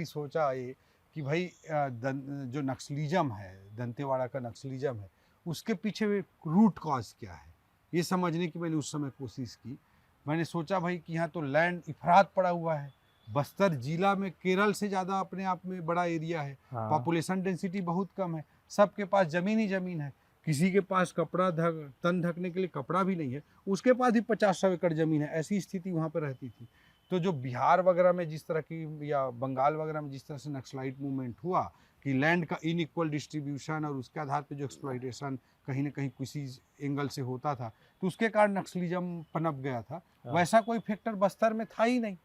सोचा ये कि भाई जो नक्सलिज्म है, दंतेवाड़ा का नक्सलिज्म है, उसके पीछे रूट कॉज क्या है, ये समझने की मैंने उस समय कोशिश की। मैंने सोचा भाई कि यहाँ तो लैंड इफरात पड़ा हुआ है, बस्तर जिला में केरल से ज़्यादा अपने आप में बड़ा एरिया है, पॉपुलेशन डेंसिटी बहुत कम है, सबके पास ज़मीन ही ज़मीन है, किसी के पास तन ढकने के लिए कपड़ा भी नहीं है, उसके पास भी 50-100 एकड़ ज़मीन है। ऐसी स्थिति वहाँ पर रहती थी। तो जो बिहार वगैरह में जिस तरह की या बंगाल वगैरह में जिस तरह से नक्सलाइट मूवमेंट हुआ कि लैंड का इनइक्वल डिस्ट्रीब्यूशन और उसके आधार पे जो एक्सप्लॉइटेशन कहीं ना कहीं किसी एंगल से होता था, तो उसके कारण नक्सलिज्म पनप गया था। वैसा कोई फैक्टर बस्तर में था ही नहीं।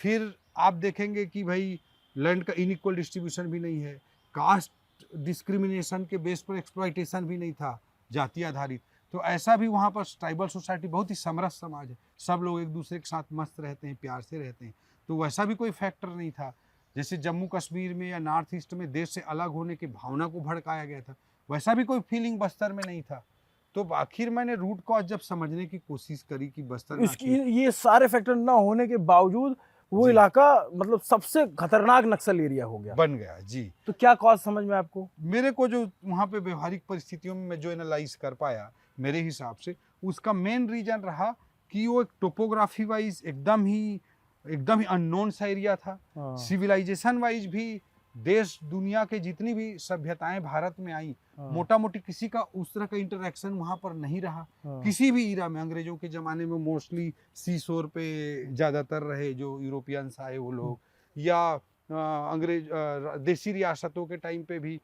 फिर आप देखेंगे कि भाई लैंड का इनइक्वल डिस्ट्रीब्यूशन भी नहीं है, कास्ट डिस्क्रिमिनेशन के बेस पर एक्सप्लॉइटेशन भी नहीं था, जाति आधारित। तो ऐसा भी वहाँ पर ट्राइबल सोसाइटी बहुत ही समरस समाज है, सब लोग एक दूसरे के साथ मस्त रहते हैं, प्यार से रहते हैं। तो वैसा भी कोई फैक्टर नहीं था। जैसे जम्मू कश्मीर में या नॉर्थ ईस्ट में देश से अलग होने की भावना को भड़काया गया था, वैसा भी कोई फीलिंग बस्तर में नहीं था। तो आखिर मैंने रूट कॉज जब समझने की कोशिश करी कि बस्तर में इसकी ये सारे फैक्टर ना होने के बावजूद वो इलाका मतलब सबसे खतरनाक नक्सल एरिया हो गया, बन गया जी। तो क्या कॉज समझ में आपको? मेरे को जो वहाँ पे व्यवहारिक परिस्थितियों में मैं जो एनालाइज कर पाया मेरे हिसाब से, उसका मेन रीजन रहा कि वो एक टोपोग्राफी वाइज एकदम ही अननोन सा एरिया था। सिविलाइजेशन वाइज भी देश दुनिया के जितनी भी सभ्यताएं भारत में आई, मोटा मोटी किसी का उस तरह का इंटरेक्शन वहाँ पर नहीं रहा। किसी भी इरा में, अंग्रेजों के ज़माने में मोस्टली सी शोर पे ज़्यादातर रहे जो यूरोपियंस आए वो लोग, या अंग्रेज देसी रियासतों के टाइम पे भी,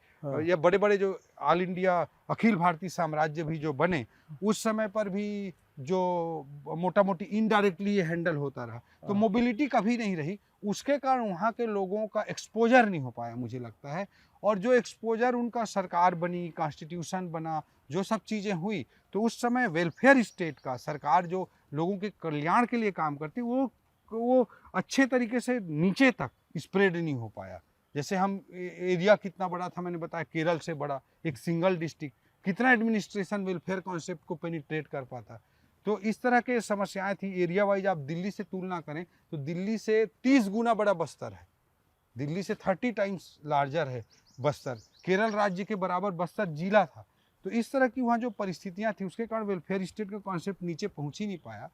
या बड़े बड़े जो ऑल इंडिया अखिल भारतीय साम्राज्य भी जो बने उस समय पर भी जो मोटा मोटी इनडायरेक्टली ये हैंडल होता रहा। तो मोबिलिटी कभी नहीं रही, उसके कारण वहाँ के लोगों का एक्सपोजर नहीं हो पाया मुझे लगता है। और जो एक्सपोजर उनका सरकार बनी, कॉन्स्टिट्यूशन बना, जो सब चीज़ें हुई, तो उस समय वेलफेयर स्टेट का सरकार जो लोगों के कल्याण के लिए काम करती वो अच्छे तरीके से नीचे तक स्प्रेड नहीं हो पाया। जैसे हम एरिया कितना बड़ा था मैंने बताया, केरल से बड़ा एक सिंगल डिस्ट्रिक्ट, कितना एडमिनिस्ट्रेशन वेलफेयर कॉन्सेप्ट को पेनिट्रेट कर पाता। तो इस तरह के समस्याएं थी। एरिया वाइज आप दिल्ली से तुलना करें तो दिल्ली से 30 गुना बड़ा बस्तर है, दिल्ली से 30 टाइम्स लार्जर है बस्तर, केरल राज्य के बराबर बस्तर जिला था। तो इस तरह की वहाँ जो परिस्थितियाँ थी उसके कारण वेलफेयर स्टेट का कॉन्सेप्ट नीचे पहुँच ही नहीं पाया।